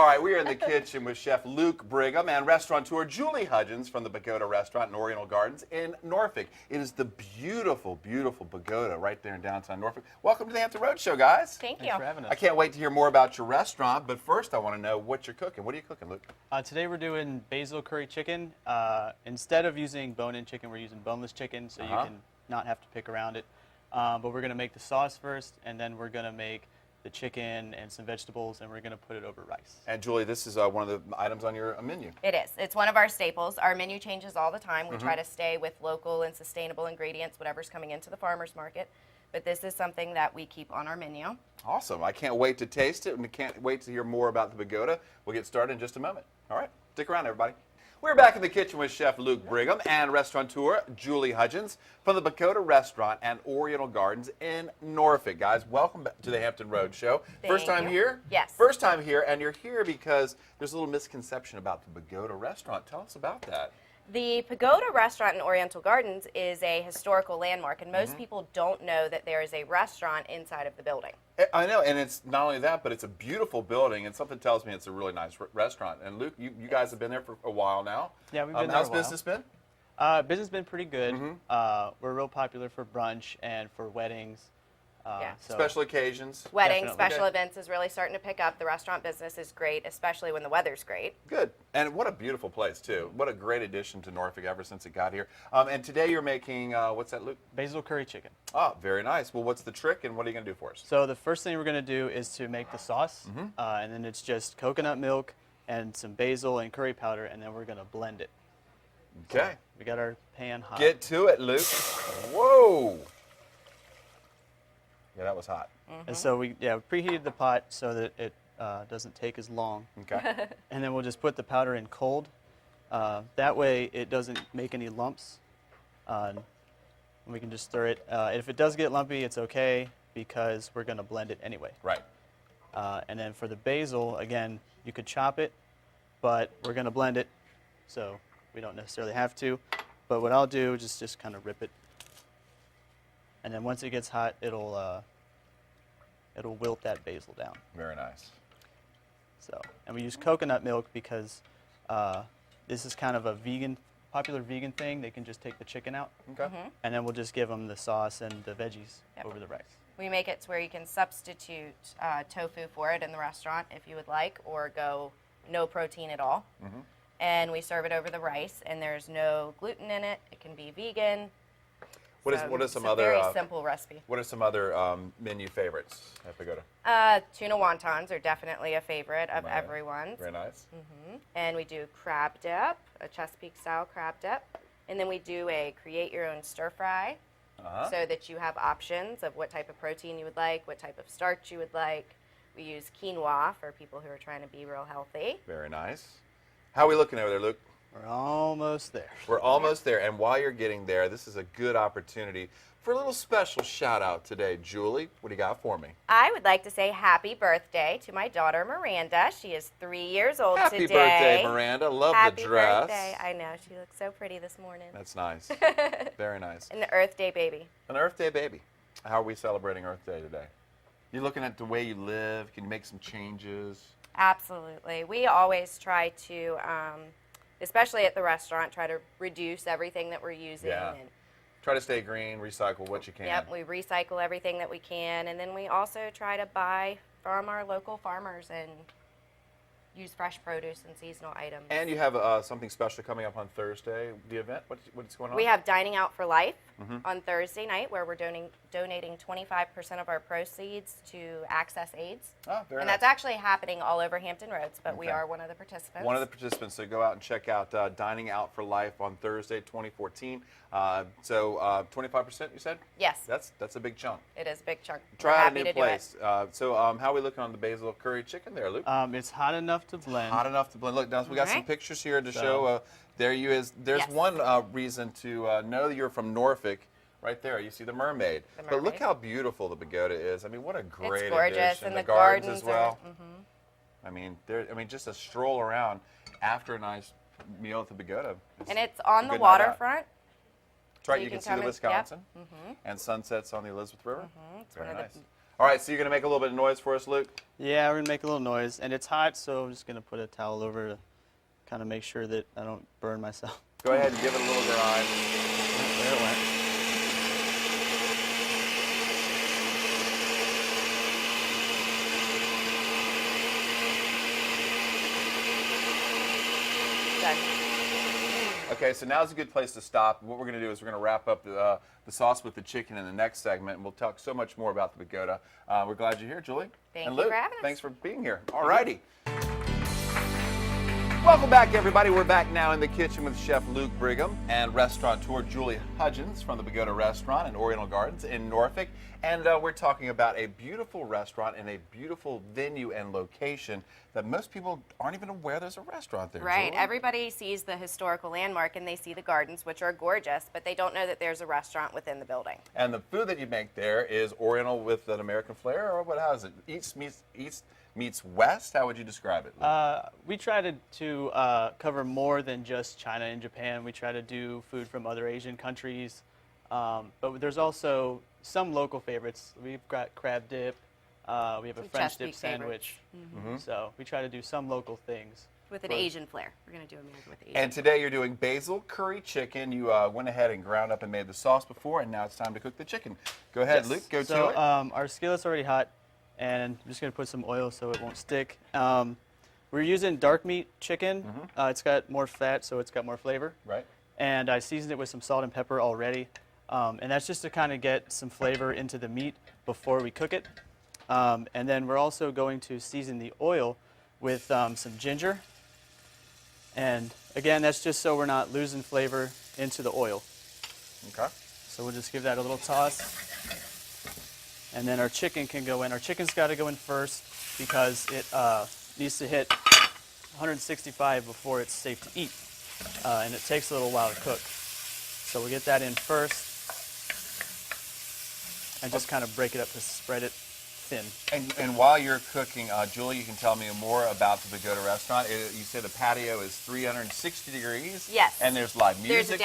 All right, we are in the kitchen with Chef Luke Brigham and restaurateur Julie Hudgens from the Pagoda restaurant in Oriental Gardens in Norfolk. It is the beautiful, beautiful Pagoda right there in downtown Norfolk. Welcome to the Hampton Roadshow, guys. Thank you. Thanks for having us. I can't wait to hear more about your restaurant, but first I want to know what you're cooking. What are you cooking, Luke? Today we're doing basil curry chicken. Instead of using bone-in chicken, we're using boneless chicken, so you can not have to pick around it. But we're going to make the sauce first, and then we're going to make the chicken and some vegetables, and we're going to put it over rice. And Julie, this is one of the items on your menu. It is. It's one of our staples. Our menu changes all the time. We try to stay with local and sustainable ingredients, whatever's coming into the farmer's market. But this is something that we keep on our menu. Awesome. I can't wait to taste it, and can't wait to hear more about the Pagoda. We'll get started in just a moment. All right, stick around, everybody. We're back in the kitchen with Chef Luke Brigham and restaurateur Julie Hudgens from the Pagoda restaurant and Oriental Gardens in Norfolk. Guys, welcome back to the Hampton Roadshow. First time here? Yes. First time here, and you're here because there's a little misconception about the Pagoda restaurant. Tell us about that. The Pagoda restaurant in Oriental Gardens is a historical landmark, and most people don't know that there is a restaurant inside of the building. I know, and it's not only that, but it's a beautiful building, and something tells me it's a really nice restaurant. And Luke, you guys have been there for a while now. Yeah, we've been there How's a while. business been? Business has been pretty good. We're real popular for brunch and for weddings. So Special occasions? Weddings, Definitely. special events is really starting to pick up. The restaurant business is great, especially when the weather's great. Good. And what a beautiful place, too. What a great addition to Norfolk ever since it got here. And today you're making, what's that, Luke? basil curry chicken. Oh, very nice. Well, what's the trick, and what are you going to do for us? So the first thing we're going to do is to make the sauce, and then it's just coconut milk and some basil and curry powder, and then we're going to blend it. Okay. We got our pan hot. Get to it, Luke. Whoa. Yeah, that was hot. And so we preheated the pot so that it doesn't take as long. Okay. And then we'll just put the powder in cold. That way it doesn't make any lumps. And we can just stir it. If it does get lumpy, it's okay because we're going to blend it anyway. Right. And then for the basil, again, you could chop it, but we're going to blend it, so we don't necessarily have to. But what I'll do is just kind of rip it. And then once it gets hot, it'll wilt that basil down. Very nice. So, and we use coconut milk because this is kind of a popular vegan thing. They can just take the chicken out, Okay. and then we'll just give them the sauce and the veggies over the rice. We make it to where you can substitute tofu for it in the restaurant if you would like, or go no protein at all. And we serve it over the rice, and there's no gluten in it. It can be vegan. What are It's some a other very simple recipe. What are some other menu favorites at Pagoda? Tuna wontons are definitely a favorite of Right. everyone's. Very nice. And we do crab dip, a Chesapeake style crab dip. And then we do a create your own stir fry so that you have options of what type of protein you would like, what type of starch you would like. We use quinoa for people who are trying to be real healthy. Very nice. How are we looking over there, Luke? We're almost there. We're almost there, and while you're getting there, this is a good opportunity for a little special shout out today. Julie, what do you got for me? I would like to say happy birthday to my daughter Miranda. She is 3 years old Happy today. birthday, Miranda. Love Happy the dress. birthday. I know, she looks so pretty this morning. That's nice. Very nice. And the Earth Day baby. An Earth Day baby. How are we celebrating Earth Day today? You're looking at the way you live. Can you make some changes? Absolutely. We always try to, especially at the restaurant, try to reduce everything that we're using. Yeah. And, Try to stay green, recycle what you can. yep, we recycle everything that we can, and then we also try to buy from our local farmers and use fresh produce and seasonal items. And you have something special coming up on Thursday, the event. What's going on? We have Dining Out for Life on Thursday night, where we're donating 25% of our proceeds to Access AIDS. Oh, very And nice. that's actually happening all over Hampton Roads, but we Okay. are one of the participants. One of the participants, so go out and check out Dining Out for Life on Thursday, 2014. 25%, you said? Yes, That's a big chunk. it is a big chunk. We're Try out a happy new to do it. place. How are we looking on the basil curry chicken there, Luke? It's hot enough to blend. Hot enough to blend. Look, now we got some Alright. pictures here to So- show. There's Yes. one reason to know that you're from Norfolk. Right there, you see the mermaid. The But look mermaid. how beautiful the Pagoda is. I mean, what a great It's gorgeous, addition. and the the gardens gardens as well. are. I mean, just a stroll around after a nice meal at the Pagoda. And it's on a the good night out. waterfront. That's right. so You can see come the in- Wisconsin yep. and sunsets on the Elizabeth River. It's Very one of nice. the All right, so you're going to make a little bit of noise for us, Luke? Yeah, we're gonna make a little noise, and it's hot, so I'm just gonna put a towel over to kind of make sure that I don't burn myself. Go ahead and give it a little grind. There it went. Done. Okay, so now's a good place to stop. What we're going to do is we're going to wrap up the sauce with the chicken in the next segment, and we'll talk so much more about the Pagoda. We're glad you're here, Julie. Thank and you Luke, for having us. thanks for being here. All righty. Welcome back, everybody. We're back now in the kitchen with Chef Luke Brigham and restaurateur Julie Hudgens from the Pagoda Restaurant in Oriental Gardens in Norfolk. And we're talking about a beautiful restaurant and a beautiful venue and location that most people aren't even aware there's a restaurant there. Right. Julie. Everybody sees the historical landmark and they see the gardens, which are gorgeous, but they don't know that there's a restaurant within the building. And the food that you make there is Oriental with an American flair, or what? How is it? East meets West? How would you describe it? We try to cover more than just China and Japan. We try to do food from other Asian countries, but there's also some local favorites. We've got crab dip. We have a Some French dip Chesapeake sandwich. So we try to do some local things. With an Asian flair. We're going to do American with Asian. And today you're doing basil curry chicken. You went ahead and ground up and made the sauce before, and now it's time to cook the chicken. Go ahead, Yes. Luke. Go so, to it. our skillet's already hot, and I'm just going to put some oil so it won't stick. We're using dark meat chicken. It's got more fat, so it's got more flavor. Right. And I seasoned it with some salt and pepper already. And that's just to kind of get some flavor into the meat before we cook it. And then we're also going to season the oil with some ginger. And again, that's just so we're not losing flavor into the oil. Okay. So we'll just give that a little toss. And then our chicken can go in. Our chicken's got to go in first because it needs to hit 165 before it's safe to eat. And it takes a little while to cook. So we'll get that in first. And just kind of break it up to spread it thin. And while you're cooking, Julie, you can tell me more about the Pagoda Restaurant. You said the patio is 360 degrees. Yes. And there's live music.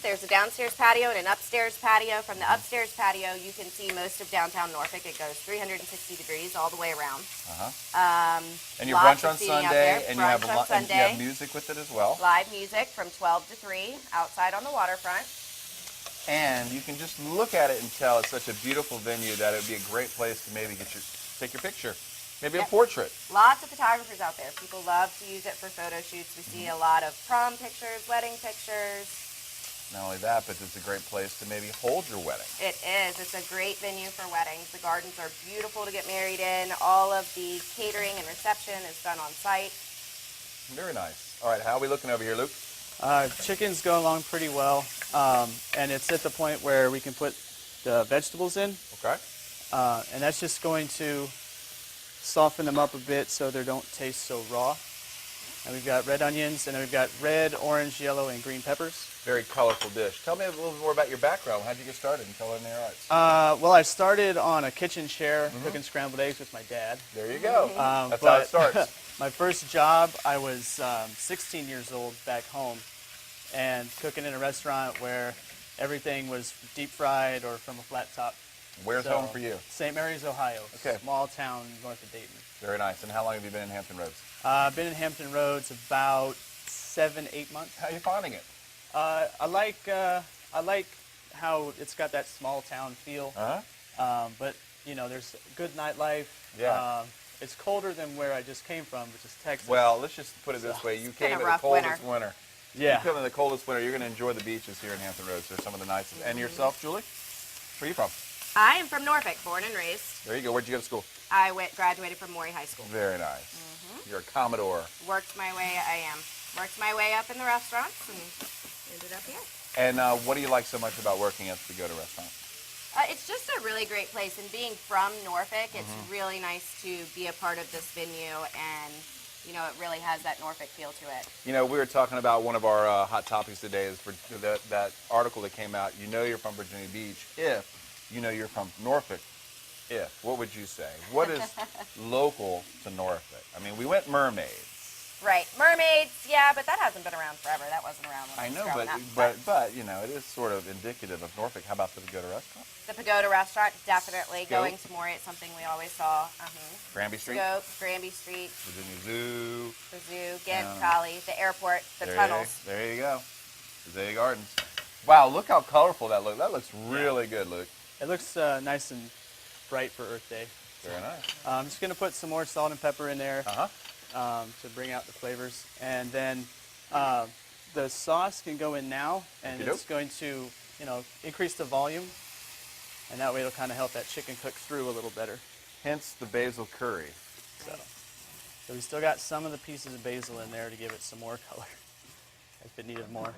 There's a downstairs patio and an upstairs patio. From the upstairs patio, you can see most of downtown Norfolk. It goes 360 degrees all the way around. And your Lots brunch of on seating out Sunday, there. and you have Brunch on and you Sunday. have music with it as well. Live music from 12 to 3 outside on the waterfront. And you can just look at it and tell it's such a beautiful venue that it would be a great place to maybe take your picture. Maybe a portrait. Lots of photographers out there. People love to use it for photo shoots. We see a lot of prom pictures, wedding pictures. Not only that, but it's a great place to maybe hold your wedding. It is. It's a great venue for weddings. The gardens are beautiful to get married in. All of the catering and reception is done on site. Very nice. All right, how are we looking over here, Luke? Chicken's going along pretty well, and it's at the point where we can put the vegetables in, Okay. and that's just going to soften them up a bit so they don't taste so raw. And we've got red onions, and then we've got red, orange, yellow, and green peppers. Very colorful dish. Tell me a little bit more about your background. How did you get started in culinary arts? Well, I started on a kitchen chair cooking scrambled eggs with my dad. There you go. That's how But it starts. my first job, I was 16 years old back home and cooking in a restaurant where everything was deep fried or from a flat top. Where's home for you? St. Mary's, Ohio. Okay. Small town north of Dayton. Very nice. And how long have you been in Hampton Roads? I've been in Hampton Roads about 7-8 months. How are you finding it? I like how it's got that small town feel. But you know, there's good nightlife. Yeah. It's colder than where I just came from, which is Texas. Well, let's just put it this way. You came been a in the rough coldest winter. Yeah. You come in the coldest winter, you're going to enjoy the beaches here in Hampton Roads. They're some of the nicest. And yourself, Julie? Where are you from? I am from Norfolk, born and raised. There you go. Where'd you go to school? I graduated from Maury High School. Very nice. You're a Commodore. Worked my way up in the restaurants and ended up here. And what do you like so much about working at the Pagoda Restaurant? It's just a really great place, and being from Norfolk, it's really nice to be a part of this venue, and you know, it really has that Norfolk feel to it. You know, we were talking about one of our hot topics today is for that article that came out. You know you're from Virginia Beach if you know you're from Norfolk. What would you say? What is local to Norfolk? I mean, we went mermaids. Right. Mermaids, yeah, but that hasn't been around forever. That wasn't around when I I was know, growing but, up. but you know, it is sort of indicative of Norfolk. How about the Pagoda restaurant? The Pagoda restaurant, definitely. Scope. Going to more, it's something we always saw. Granby Street? Scope, Granby Street, Virginia Zoo. the zoo, Ghent, Collie, the airport, the tunnels. There you go. Zay Gardens. Wow, look how colorful that looks. That looks really good, Luke. It looks nice and bright for Earth Day. Very nice. I'm just going to put some more salt and pepper in there to bring out the flavors. And then the sauce can go in now, and it's going to, increase the volume. And that way it'll kind of help that chicken cook through a little better. Hence the basil curry. So we still got some of the pieces of basil in there to give it some more color if it needed more.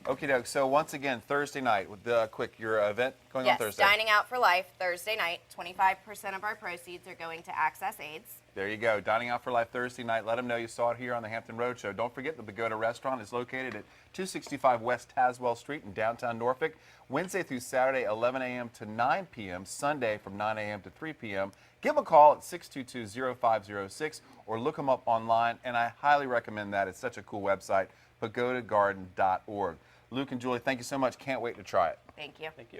Okie doke. So once again, Thursday night with the your event going on Thursday. Dining Out for Life, Thursday night. 25% of our proceeds are going to Access AIDS. There you go. Dining Out for Life Thursday night. Let them know you saw it here on the Hampton Roadshow. Don't forget the Pagoda Restaurant is located at 265 West Tazewell Street in downtown Norfolk. Wednesday through Saturday, 11 a.m. to 9 p.m. Sunday from 9 a.m. to 3 p.m. Give them a call at 622-0506 or look them up online, and I highly recommend that. It's such a cool website, pagodagarden.org. Luke and Julie, thank you so much. Can't wait to try it. Thank you. Thank you.